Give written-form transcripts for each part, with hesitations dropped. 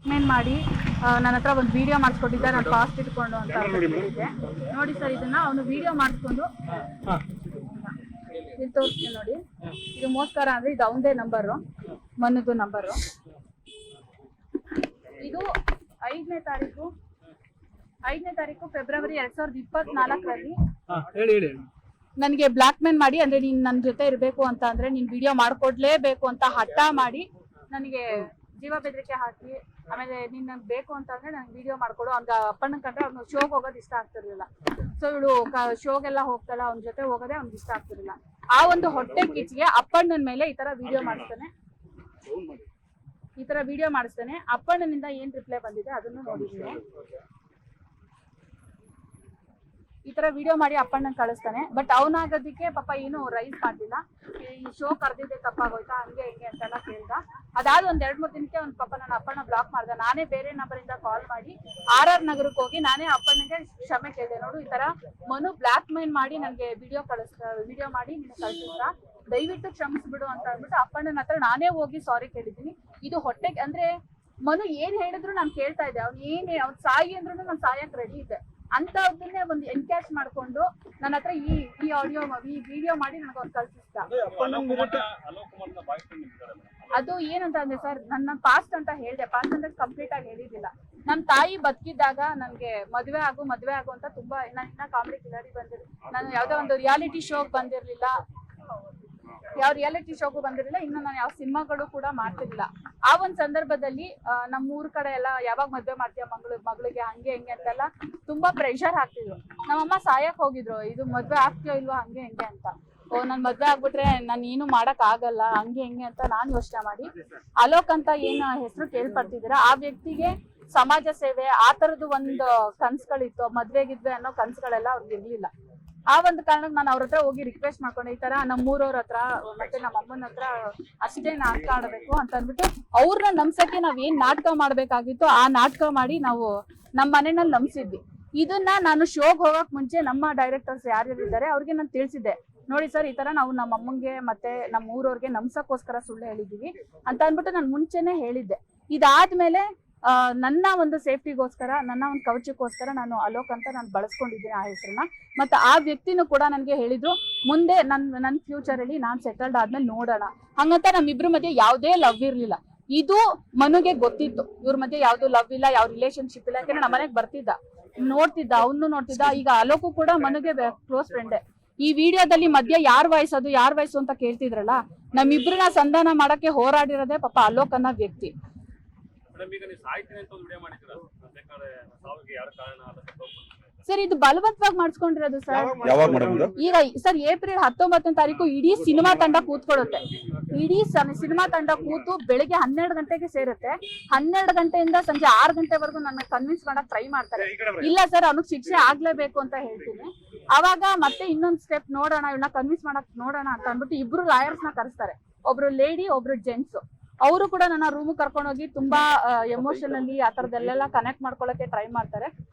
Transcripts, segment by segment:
Main ಮಾಡಿ ನನ್ನ ಹತ್ರ ಒಂದು ವಿಡಿಯೋ ಮಾಡಿಸ್ಕೊಟ್ಟಿದ್ದ, ನಾನು ಫಾಸ್ಟ್ ಇಟ್ಕೊಂಡು ಅಂತ ಹೇಳಿದ್ದೆ. ನೋಡಿ ಸರ್, ಇದನ್ನ ಅವನು ವಿಡಿಯೋ ಮಾಡಿಸ್ಕೊಂಡು ಇಲ್ಲಿ ತೋರಿಸ್ತೀನಿ ನೋಡಿ. ಇದು ಮೋಸ್ಕರ ಅಂದ್ರೆ ಇದು ಅವನದೇ ನಂಬರು, ಮನದು ನಂಬರು. ಇದು 5ನೇ ತಾರೀಕು ಫೆಬ್ರವರಿ 2024ರಲ್ಲಿ ನನಗೆ ಬ್ಲಾಕ್ ಮೇಲ್ ಮಾಡಿ, ಅಂದ್ರೆ ನೀನ್ ನನ್ನ ಜೊತೆ ಇರಬೇಕು ಅಂತ ಅಂದ್ರೆ ನೀನ್ ವಿಡಿಯೋ ಮಾಡ್ಕೊಡ್ಲೇಬೇಕು ಅಂತ ಹಠ ಮಾಡಿ ನನಗೆ ಜೀವ ಬೆದರಿಕೆ ಹಾಕಿ, ಆಮೇಲೆ ನೀನ್ ನನ್ಗೆ ಬೇಕು ಅಂತ ಅಂದ್ರೆ ನಂಗೆ ವಿಡಿಯೋ ಮಾಡ್ಕೊಡು. ಅವ್ನ ಅಪ್ಪನ ಕಂಡ್ರೆ ಅವ್ನು ಶೋಗೆ ಹೋಗೋದು ಇಷ್ಟ ಆಗ್ತಿರ್ಲಿಲ್ಲ. ಸೊ ಇವಳು ಶೋಗೆಲ್ಲ ಹೋಗ್ತಾಳ, ಅವ್ನ ಜೊತೆ ಹೋಗೋದೇ ಅವ್ನಿಗೆ ಇಷ್ಟ ಆಗ್ತಿರ್ಲಿಲ್ಲ. ಆ ಒಂದು ಹೊಟ್ಟೆ ಕಿಚ್ಚಿಗೆ ಅಪ್ಪಣ್ಣನ ಮೇಲೆ ಈ ತರ ವಿಡಿಯೋ ಮಾಡಿಸ್ತಾನೆ. ಅಪ್ಪಣ್ಣನಿಂದ ಏನ್ ರಿಪ್ಲೈ ಬಂದಿದೆ ಅದನ್ನು ನೋಡಿದ್ದೀನಿ. ಈ ತರ ವಿಡಿಯೋ ಮಾಡಿ ಅಪ್ಪಣ್ಣನ್ ಕಳಿಸ್ತಾನೆ. ಬಟ್ ಅವನಾಗೋದಕ್ಕೆ ಪಾಪ ಏನು ರೈಸ್ ಮಾಡ್ಲಿಲ್ಲ. ಈ ಶೋ ಕರೆದಿದ್ದೆ ತಪ್ಪಾಗೋಯ್ತಾ, ಹಂಗೆ ಹಿಂಗೆ ಅಂತೆಲ್ಲ ಕೇಳ್ದ. ಅದಾದ ಒಂದ್ 2-3 ದಿನಕ್ಕೆ ಅವ್ನ ಪಾಪ ನನ್ನ ಅಪ್ಪಣ್ಣ ಬ್ಲಾಕ್ ಮಾಡ್ದೆ. ನಾನೇ ಬೇರೆ ನಂಬರಿಂದ ಕಾಲ್ ಮಾಡಿ RR ನಗರಕ್ಕೆ ಹೋಗಿ ನಾನೇ ಅಪ್ಪಣ್ಣಗೆ ಕ್ಷಮೆ ಕೇಳಿದೆ. ನೋಡು, ಈ ತರ ಮನು ಬ್ಲಾಕ್ ಮೇಲ್ ಮಾಡಿ ನನ್ಗೆ ವಿಡಿಯೋ ಮಾಡಿ ನೀನು ಕಳ್ಸಿದ್ರ, ದಯವಿಟ್ಟು ಕ್ಷಮಿಸ್ಬಿಡು ಅಂತ ಅಂದ್ಬಿಟ್ಟು ಅಪ್ಪಣ್ಣನ ಹತ್ರ ನಾನೇ ಹೋಗಿ ಸಾರಿ ಕೇಳಿದ್ದೀನಿ. ಇದು ಹೊಟ್ಟೆಗೆ ಅಂದ್ರೆ ಮನು ಏನ್ ಹೇಳಿದ್ರು ನಾನು ಕೇಳ್ತಾ ಇದ್ದೆ. ಅವ್ನ್ ಸಾಯಿ ಅಂದ್ರೂ ನಾನು ಸಾಯಕ್ ರೆಡಿ ಇದ್ದೆ. ಅಂತವನ್ನೇ ಒಂದು ಎನ್ಕ್ಯಾಶ್ ಮಾಡ್ಕೊಂಡು ನನ್ನ ಹತ್ರ ಈ ಆಡಿಯೋ ಈ ವಿಡಿಯೋ ಮಾಡಿ ನನಗೆ ಅವ್ರು ಕಳ್ಸಿಸ್ತ. ಅದು ಏನಂತ ಅಂದ್ರೆ ಸರ್, ನನ್ನ ಪಾಸ್ಟ್ ಅಂತ ಹೇಳ್ದೆ. ಪಾಸ್ಟ್ ಅಂತ ಕಂಪ್ಲೀಟ್ ಆಗಿ ಹೇಳಿದಿಲ್ಲ. ನಮ್ ತಾಯಿ ಬದುಕಿದ್ದಾಗ ನನ್ಗೆ ಮದ್ವೆ ಆಗು ಅಂತ ತುಂಬಾ, ನಾನು ಇನ್ನ ಕಾಮಿಡಿ ಕಿಲಾಡಿ ನಾನು ಯಾವ್ದೋ ಒಂದು ರಿಯಾಲಿಟಿ ಶೋಗ್ ಬಂದಿರ್ಲಿಲ್ಲ, ಯಾವ ರಿಯಾಲಿಟಿ ಶೋಗೂ ಬಂದಿರಲಿಲ್ಲ. ಇನ್ನು ನಾನು ಯಾವ ಸಿನಿಮಾಗಳು ಕೂಡ ಮಾಡ್ತಿರ್ಲಿಲ್ಲ. ಆ ಒಂದ್ ಸಂದರ್ಭದಲ್ಲಿ ನಮ್ಮೂರ್ ಕಡೆ ಎಲ್ಲ ಯಾವಾಗ ಮದ್ವೆ ಮಾಡ್ತೀಯ ಮಗಳಿಗೆ ಹಂಗೆ ಹಿಂಗೆ ಅಂತೆಲ್ಲ ತುಂಬಾ ಪ್ರೆಷರ್ ಹಾಕ್ತಿದ್ರು. ನಮ್ಮಮ್ಮ ಸಾಯಕ್ ಹೋಗಿದ್ರು, ಇದು ಮದ್ವೆ ಆಗ್ತೀಯೋ ಇಲ್ವಾ ಹಂಗೆ ಹಿಂಗೆ ಅಂತ. ನನ್ ಮದ್ವೆ ಆಗ್ಬಿಟ್ರೆ ನಾನು ಏನು ಮಾಡಕ್ ಆಗಲ್ಲ ಹಂಗೆ ಹಿಂಗೆ ಅಂತ ನಾನ್ ಯೋಚನೆ ಮಾಡಿ ಅಲೋಕ್ ಅಂತ ಏನ್ ಹೆಸರು ಕೇಳ್ಪಡ್ತಿದ್ದೀರಾ, ಆ ವ್ಯಕ್ತಿಗೆ ಸಮಾಜ ಸೇವೆ ಆ ತರದ್ದು ಒಂದು ಕನ್ಸುಗಳಿತ್ತು. ಮದ್ವೆಗಿದ್ವೆ ಅನ್ನೋ ಕನ್ಸುಗಳೆಲ್ಲ ಅವ್ರಿಗೆ ಇರ್ಲಿಲ್ಲ. ಆ ಒಂದು ಕಾರಣಕ್ಕೆ ನಾನು ಅವ್ರ ಹತ್ರ ಹೋಗಿ ರಿಕ್ವೆಸ್ಟ್ ಮಾಡ್ಕೊಂಡೆ, ಈ ತರ ನಮ್ಮೂರವ್ರ ಹತ್ರ ಮತ್ತೆ ನಮ್ಮ ಅಮ್ಮನ ಹತ್ರ ಅಷ್ಟೇ ನಾಟಕ ಆಡ್ಬೇಕು ಅಂತ ಅಂದ್ಬಿಟ್ಟು ಅವ್ರನ್ನ ನಂಬ್ಸಕ್ಕೆ ನಾವ್ ಏನ್ ನಾಟಕ ಮಾಡ್ಬೇಕಾಗಿತ್ತು ಆ ನಾಟಕ ಮಾಡಿ ನಾವು ನಮ್ಮ ಮನೆಯಲ್ಲಿ ನಂಬಿಸಿದ್ವಿ. ಇದನ್ನ ನಾನು ಶೋಗ್ ಹೋಗಕ್ ಮುಂಚೆ ನಮ್ಮ ಡೈರೆಕ್ಟರ್ಸ್ ಯಾರ್ಯಾರಿದ್ದಾರೆ ಅವ್ರಿಗೆ ನಾನು ತಿಳಿಸಿದ್ದೆ. ನೋಡಿ ಸರ್, ಈ ತರ ನಾವು ನಮ್ಮ ಅಮ್ಮಂಗೆ ಮತ್ತೆ ನಮ್ಮ ಊರವ್ರಿಗೆ ನಂಬ್ಸಕ್ಕೋಸ್ಕರ ಸುಳ್ಳು ಹೇಳಿದೀವಿ ಅಂತ ಅಂದ್ಬಿಟ್ಟು ನಾನು ಮುಂಚೆನೆ ಹೇಳಿದ್ದೆ. ಇದಾದ್ಮೇಲೆ ನನ್ನ ಒಂದು ಸೇಫ್ಟಿಗೋಸ್ಕರ, ನನ್ನ ಒಂದು ಕವಚಕ್ಕೋಸ್ಕರ ನಾನು ಅಲೋಕ್ ಅಂತ ನಾನು ಬಳಸ್ಕೊಂಡಿದ್ದೀನಿ ಆ ಹೆಸರನ್ನ. ಮತ್ತೆ ಆ ವ್ಯಕ್ತಿನೂ ಕೂಡ ನನ್ಗೆ ಹೇಳಿದ್ರು, ಮುಂದೆ ನನ್ನ ಫ್ಯೂಚರ್ ಅಲ್ಲಿ ನಾನ್ ಸೆಟಲ್ಡ್ ಆದ್ಮೇಲೆ ನೋಡೋಣ ಹಂಗಂತ. ನಮ್ಮಿಬ್ರ ಮಧ್ಯೆ ಯಾವುದೇ ಲವ್ ಇರ್ಲಿಲ್ಲ. ಇದು ಮನುಗೆ ಗೊತ್ತಿತ್ತು, ಇವ್ರ ಮಧ್ಯೆ ಯಾವ್ದು ಲವ್ ಇಲ್ಲ, ಯಾವ ರಿಲೇಶನ್ಶಿಪ್ ಇಲ್ಲ. ಯಾಕಂದ್ರೆ ನಮ್ಮ ಮನೆಗೆ ಬರ್ತಿದ್ದ, ನೋಡ್ತಿದ್ದ, ಅವನು ನೋಡ್ತಿದ್ದ. ಈಗ ಅಲೋಕು ಕೂಡ ಮನುಗೆ ಕ್ಲೋಸ್ ಫ್ರೆಂಡೇ. ಈ ವಿಡಿಯೋದಲ್ಲಿ ಮಧ್ಯ ಯಾರ್ ವಯಸ್ಸು ಅಂತ ಕೇಳ್ತಿದ್ರಲ್ಲ, ನಮ್ಮಿಬ್ರನ್ನ ಸಂಧಾನ ಮಾಡಕ್ಕೆ ಹೋರಾಡಿರೋದೇ ಪಾಪ ಅಲೋಕ್ ಅನ್ನೋ ವ್ಯಕ್ತಿ. ಸರ್, ಇದು ಬಲವಂತವಾಗಿ ಮಾಡಿಸ್ಕೊಂಡಿರೋದು ಸರ್. ಈಗ ಸರ್ ಏಪ್ರಿಲ್ 19ನೇ ತಾರೀಕು ಇಡೀ ಸಿನಿಮಾ ತಂಡ ಕೂತ್ಕೊಳ್ಳುತ್ತೆ. ಇಡೀ ಸಿನಿಮಾ ತಂಡ ಕೂತು ಬೆಳಿಗ್ಗೆ 12 ಗಂಟೆಗೆ ಸೇರುತ್ತೆ. 12 ಗಂಟೆಯಿಂದ ಸಂಜೆ 6 ಗಂಟೆವರೆಗೂ ನನ್ನ ಕನ್ವಿನ್ಸ್ ಮಾಡಕ್ ಟ್ರೈ ಮಾಡ್ತಾರೆ. ಇಲ್ಲ ಸರ್, ಅವನಿಗೆ ಶಿಕ್ಷೆ ಆಗ್ಲೇಬೇಕು ಅಂತ ಹೇಳ್ತೀನಿ. ಅವಾಗ ಮತ್ತೆ ಇನ್ನೊಂದು ಸ್ಟೆಪ್ ನೋಡೋಣ, ಇವನ್ನ ಕನ್ವಿನ್ಸ್ ಮಾಡಕ್ ನೋಡೋಣ ಅಂತ ಅಂದ್ಬಿಟ್ಟು ಇಬ್ರು ಲಾಯರ್ಸ್ ನ ಕರೆಸ್ತಾರೆ. ಒಬ್ರು ಲೇಡಿ, ಒಬ್ರು ಜೆಂಟ್ಸ್. ಅವರು ಕೂಡ ನನ್ನ ರೂಮ್ ಕರ್ಕೊಂಡೋಗಿ ತುಂಬಾ ಎಮೋಷನಲಿ ಆ ತರದೆಲ್ಲ ಕನೆಕ್ಟ್ ಮಾಡ್ಕೊಳಕ್ಕೆ ಟ್ರೈ ಮಾಡ್ತಾರೆ.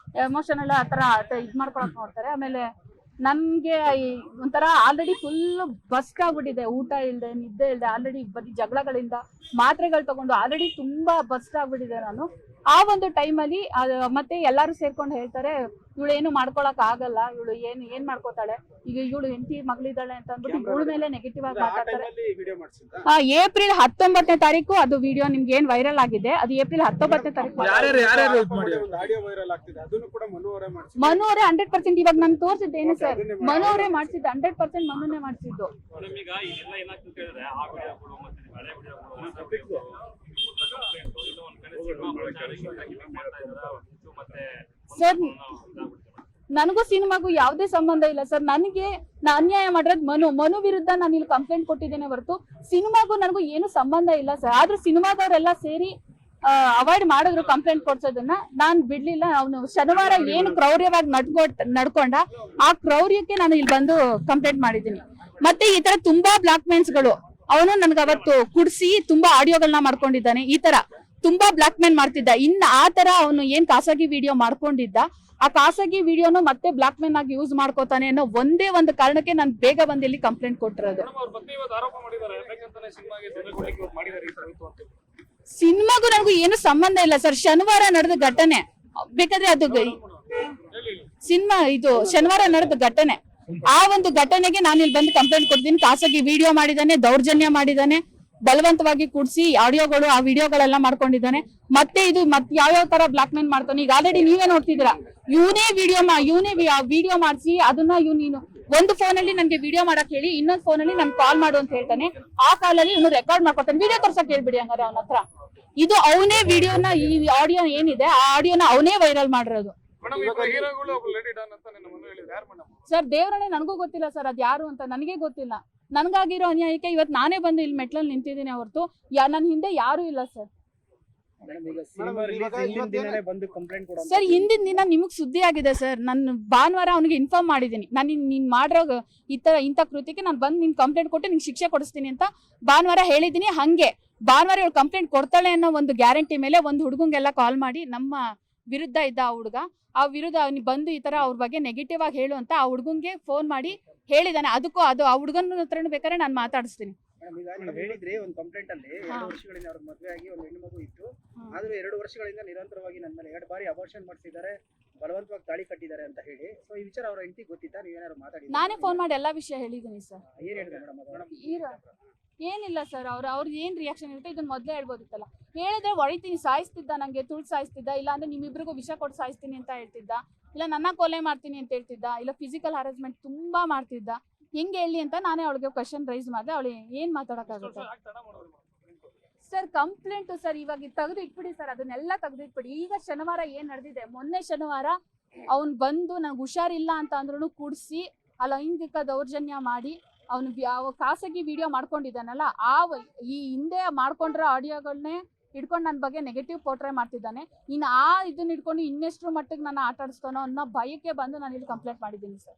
ಎಮೋಷನಲ್ ಆ ತರ ಇದ್ ಮಾಡ್ಕೊಳಕ್ ನೋಡ್ತಾರೆ. ಆಮೇಲೆ ನನ್ಗೆ ಒಂಥರ ಆಲ್ರೆಡಿ ಫುಲ್ ಬಸ್ಟ್ ಆಗ್ಬಿಟ್ಟಿದೆ, ಊಟ ಇಲ್ದೆ ನಿದ್ದೆ ಇಲ್ದೆ, ಆಲ್ರೆಡಿ ಬರೀ ಜಗಳಗಳಿಂದ ಮಾತ್ರೆಗಳು ತಗೊಂಡು ಆಲ್ರೆಡಿ ತುಂಬಾ ಬಸ್ಟ್ ಆಗ್ಬಿಟ್ಟಿದೆ ನಾನು. ಆ ಒಂದು ಟೈಮಲ್ಲಿ ಮತ್ತೆ ಎಲ್ಲಾರು ಸೇರ್ಕೊಂಡು ಹೇಳ್ತಾರೆ, ಇವಳು ಏನು ಮಾಡ್ಕೊಳಕ್ ಆಗಲ್ಲ, ಇವಳು ಏನ್ ಮಾಡ್ಕೋತಾಳೆ, ಈಗ ಇವಳು ಹೆಂಡತಿ ಮಗಳಿದ್ದಾಳೆ ಅಂತ ಅಂದ್ಬಿಟ್ಟು ಇವಳ ಮೇಲೆ ನೆಗೆಟಿವ್ ಆಗಿ ಮಾತಾಡ್ತಾರೆ. ಏಪ್ರಿಲ್ 19ನೇ ತಾರೀಕು ಅದು ವಿಡಿಯೋ ನಿಮ್ಗೆ ಏನ್ ವೈರಲ್ ಆಗಿದೆ, ಅದು ಏಪ್ರಿಲ್ 19ನೇ ತಾರೀಕು ಮನು ಅವರೇ 100%. ಇವಾಗ ನಾನು ತೋರಿಸಿದ್ದೇನೆ ಸರ್, ಮನು ಅವರೇ ಮಾಡ್ಸಿದ್ದು, 100% ಮನುನೇ ಮಾಡ್ಸಿದ್ದು. ಸರ್, ನನಗೂ ಸಿನಿಮಾಗೂ ಯಾವುದೇ ಸಂಬಂಧ ಇಲ್ಲ ಸರ್. ನನಗೆ ಅನ್ಯಾಯ ಮಾಡಿರೋದು ಮನು ವಿರುದ್ಧ ನಾನು ಇಲ್ಲಿ ಕಂಪ್ಲೇಂಟ್ ಕೊಟ್ಟಿದ್ದೇನೆ ಹೊರತು ಸಿನಿಮಾಗೂ ನನಗೂ ಏನು ಸಂಬಂಧ ಇಲ್ಲ ಸರ್. ಆದ್ರೂ ಸಿನಿಮಾದವರೆಲ್ಲ ಸೇರಿ ಅವಾಯ್ಡ್ ಮಾಡಿದ್ರು ಕಂಪ್ಲೇಂಟ್ ಕೊಡ್ಸೋದನ್ನ. ನಾನ್ ಬಿಡ್ಲಿಲ್ಲ. ಅವನು ಶನಿವಾರ ಏನು ಕ್ರೌರ್ಯವಾಗಿ ನಡ್ಕೊಂಡ ಆ ಕ್ರೌರ್ಯಕ್ಕೆ ನಾನು ಇಲ್ಲಿ ಬಂದು ಕಂಪ್ಲೇಂಟ್ ಮಾಡಿದ್ದೀನಿ. ಮತ್ತೆ ಈ ತರ ತುಂಬಾ ಬ್ಲಾಕ್ ಮೇಲ್ಸ್ಗಳು ಅವನು ನನ್ಗೆ ಅವತ್ತು ಕುಡ್ಸಿ ತುಂಬಾ ಆಡಿಯೋಗಳನ್ನ ಮಾಡ್ಕೊಂಡಿದ್ದಾನೆ. ಈ ತರ ತುಂಬಾ ಬ್ಲಾಕ್ ಮೇಲ್ ಮಾಡ್ತಿದ್ದ. ಇನ್ನ ಆ ತರ ಅವನು ಏನ್ ಖಾಸಗಿ ವಿಡಿಯೋ ಮಾಡ್ಕೊಂಡಿದ್ದ, ಆ ಖಾಸಗಿ ವಿಡಿಯೋನು ಮತ್ತೆ ಬ್ಲಾಕ್ ಮೇಲ್ ಆಗಿ ಯೂಸ್ ಮಾಡ್ಕೋತಾನೆ ಅನ್ನೋ ಒಂದೇ ಒಂದು ಕಾರಣಕ್ಕೆ ನಾನು ಬೇಗ ಬಂದು ಇಲ್ಲಿ ಕಂಪ್ಲೇಂಟ್ ಕೊಟ್ಟಿರೋದು. ಸಿನಿಮಾಗೂ ನನಗೂ ಏನು ಸಂಬಂಧ ಇಲ್ಲ ಸರ್. ಶನಿವಾರ ನಡೆದ ಘಟನೆ, ಬೇಕಾದ್ರೆ ಅದು ಸಿನಿಮಾ ಇದು ಶನಿವಾರ ನಡೆದ ಘಟನೆ, ಆ ಒಂದು ಘಟನೆಗೆ ನಾನು ಇಲ್ಲಿ ಬಂದು ಕಂಪ್ಲೇಂಟ್ ಕೊಡ್ತೀನಿ. ಖಾಸಗಿ ವಿಡಿಯೋ ಮಾಡಿದಾನೆ, ದೌರ್ಜನ್ಯ ಮಾಡಿದಾನೆ, ಬಲವಂತವಾಗಿ ಕೂಡಿಸಿ ಆಡಿಯೋಗಳು ಆ ವಿಡಿಯೋಗಳೆಲ್ಲ ಮಾಡ್ಕೊಂಡಿದ್ದಾನೆ. ಮತ್ತೆ ಇದು ಮತ್ತೆ ಯಾವ್ಯಾವ ತರ ಬ್ಲಾಕ್ ಮೇಲ್ ಮಾಡ್ತಾನೆ. ಈಗ ಆಲ್ರೆಡಿ ನೀವೇ ನೋಡ್ತಿದ್ದೀರಾ, ಇವನೇ ವಿಡಿಯೋ ಮಾಡಿಸಿ ಅದನ್ನ ನೀನು ಒಂದು ಫೋನ್ ಅಲ್ಲಿ ನನ್ಗೆ ವಿಡಿಯೋ ಮಾಡಕ್ ಹೇಳಿ, ಇನ್ನೊಂದು ಫೋನ್ ಅಲ್ಲಿ ನನ್ ಕಾಲ್ ಮಾಡು ಅಂತ ಹೇಳ್ತಾನೆ. ಆ ಕಾಲಲ್ಲಿ ಇವನು ರೆಕಾರ್ಡ್ ಮಾಡ್ಕೊತಾನೆ. ವಿಡಿಯೋ ತೋರ್ಸಕ್ ಹೇಳ್ಬಿಡಿ ಹಂಗಾರೆ ಅವನ ಹತ್ರ. ಇದು ಅವನೇ ವಿಡಿಯೋನ, ಈ ಆಡಿಯೋ ಏನಿದೆ ಆ ಆಡಿಯೋನ ಅವನೇ ವೈರಲ್ ಮಾಡಿರೋದು. ಸರ್ ದೇವರನ್ನೇ ನನಗೂ ಗೊತ್ತಿಲ್ಲ ಸರ್, ಅದ್ ಯಾರು ಅಂತ ನನಗೆ ಗೊತ್ತಿಲ್ಲ. ನನ್ಗಾಗಿರೋ ಅನ್ಯಾಯಕ್ಕೆ ಇವತ್ತು ನಾನೇ ಬಂದು ಇಲ್ಲಿ ಮೆಟ್ಲಲ್ಲಿ ನಿಂತಿದ್ದೀನಿ ಹೊರತು ನನ್ನ ಹಿಂದೆ ಯಾರು ಇಲ್ಲ ಸರ್. ಸರ್ ಹಿಂದಿನ ದಿನ ನಿಮಗ್ ಸುದ್ದಿ ಆಗಿದೆ ಸರ್. ನಾನು ಭಾನುವಾರ ಅವನಿಗೆ ಇನ್ಫಾರ್ಮ್ ಮಾಡಿದ್ದೀನಿ, ನಾನು ನೀನ್ ಮಾಡಿರೋ ಇಂಥ ಕೃತ್ಯಕ್ಕೆ ನಾನು ಬಂದು ನಿನ್ ಕಂಪ್ಲೇಂಟ್ ಕೊಟ್ಟು ನಿಂಗೆ ಶಿಕ್ಷೆ ಕೊಡಿಸ್ತೀನಿ ಅಂತ ಭಾನುವಾರ ಹೇಳಿದೀನಿ. ಹಂಗೆ ಭಾನುವಾರ ಇವಳು ಕಂಪ್ಲೇಂಟ್ ಕೊಡ್ತಾಳೆ ಅನ್ನೋ ಒಂದು ಗ್ಯಾರಂಟಿ ಮೇಲೆ ಒಂದು ಹುಡುಗಂಗೆಲ್ಲ ಕಾಲ್ ಮಾಡಿ, ನಮ್ಮ ವಿರುದ್ಧ ಇದ್ದ ಆ ಹುಡುಗ, ಆ ವಿರುದ್ಧ ಅವ್ನಿಗೆ ಬಂದು ಈ ತರ ಅವ್ರ ಬಗ್ಗೆ ನೆಗೆಟಿವ್ ಆಗಿ ಹೇಳು ಅಂತ ಆ ಹುಡುಗಂಗೆ ಫೋನ್ ಮಾಡಿ ಹೇಳಿದಾನೆ. ಅದಕ್ಕೂ ಅದು ಆ ಹುಡುಗನ ಹತ್ರನೂ ಬೇಕಾದ್ರೆ ನಾನು ಮಾತಾಡಿಸ್ತೀನಿ. ಹೇಳಿದ್ರಿ ಒಂದು ಕಂಪ್ಲೇಂಟ್ ಅಲ್ಲಿ 2 ವರ್ಷಗಳಿಂದ ಅವ್ರ ಮದುವೆ ಆಗಿ ಒಂದು ಹೆಣ್ಣು ಮಗು ಇತ್ತು, ಆದ್ರೂ 2 ವರ್ಷಗಳಿಂದ ನಿರಂತರವಾಗಿ ನನ್ನ ಮೇಲೆ 2 ಬಾರಿ ಅಬಾರ್ಷನ್ ಮಾಡಿಸಿದ್ದಾರೆ, ಬಲವಂತವಾಗಿ ತಾಳಿ ಕಟ್ಟಿದ್ದಾರೆ ಅಂತ ಹೇಳಿ. ಸೊ ಈ ವಿಚಾರ ಅವ್ರ ಹೆಂಡತಿ ಗೊತ್ತಿತ್ತಾ? ನೀವೇನಾದ್ರು ಮಾತಾಡಿ? ನಾನೇ ಫೋನ್ ಮಾಡಿ ಎಲ್ಲಾ ವಿಷಯ ಹೇಳಿದ್ದೀನಿ ಸರ್. ಏನ್ ಹೇಳಿದ್ರು ಮೇಡಮ್? ಏನಿಲ್ಲ ಸರ್, ಅವ್ರದ್ದು ಏನ್ ರಿಯಾಕ್ಷನ್ ಇರುತ್ತೆ ಇದನ್ನ ಮೊದಲೇ ಹೇಳ್ಬೋದಿತ್ತಲ್ಲ. ಹೇಳಿದ್ರೆ ಹೊಡಿತೀನಿ, ಸಾಯಿಸ್ತಿದ್ದ, ನಂಗೆ ತುಳ್ಸಿ ಸಾಯಿಸ್ತಿದ್ದ, ಇಲ್ಲ ಅಂದ್ರೆ ನಿಮ್ಮಿಬ್ರಿಗೂ ವಿಷ ಕೊಟ್ಟು ಸಾಯಿಸ್ತೀನಿ ಅಂತ ಹೇಳ್ತಿದ್ದ, ಇಲ್ಲ ನನ್ನ ಕೊಲೆ ಮಾಡ್ತೀನಿ ಅಂತ ಹೇಳ್ತಿದ್ದ, ಇಲ್ಲ ಫಿಸಿಕಲ್ ಹರಾಸ್ಮೆಂಟ್ ತುಂಬಾ ಮಾಡ್ತಿದ್ದ. ಹೆಂಗೆ ಹೇಳಿ ಅಂತ ನಾನೇ ಅವಳಿಗೆ ಕ್ವಶನ್ ರೈಸ್ ಮಾಡಿದೆ. ಅವಳು ಏನ್ ಮಾತಾಡಕ್ಕಾಗುತ್ತೆ ಸರ್? ಕಂಪ್ಲೇಂಟ್ ಸರ್ ಇವಾಗ ತೆಗೆದು ಇಟ್ಬಿಡಿ ಸರ್, ಅದನ್ನೆಲ್ಲ ತೆಗೆದು ಇಟ್ಬಿಡಿ. ಈಗ ಶನಿವಾರ ಏನ್ ನಡೆದಿದೆ, ಮೊನ್ನೆ ಶನಿವಾರ ಅವ್ನು ಬಂದು ನಂಗೆ ಹುಷಾರಿಲ್ಲ ಅಂತ ಅಂದ್ರೂ ಕೂಡಿಸಿ ಲೈಂಗಿಕ ದೌರ್ಜನ್ಯ ಮಾಡಿ ಅವನು ಖಾಸಗಿ ವಿಡಿಯೋ ಮಾಡ್ಕೊಂಡಿದ್ದಾನಲ್ಲ, ಈ ಹಿಂದೆ ಮಾಡ್ಕೊಂಡಿರೋ ಆಡಿಯೋಗಳನ್ನೇ ಹಿಡ್ಕೊಂಡು ನನ್ನ ಬಗ್ಗೆ ನೆಗೆಟಿವ್ ಪೋರ್ಟ್ರೇ ಮಾಡ್ತಿದ್ದಾನೆ. ಇನ್ನು ಇದನ್ನ ಹಿಡ್ಕೊಂಡು ಇನ್ನೆಷ್ಟು ಮಟ್ಟಿಗೆ ನನ್ನ ಆಟ ಆಡಿಸ್ತಾನೋ ಅನ್ನೋ ಭಯಕ್ಕೆ ಬಂದು ನಾನು ಇಲ್ಲಿ ಕಂಪ್ಲೇಂಟ್ ಮಾಡಿದ್ದೀನಿ ಸರ್.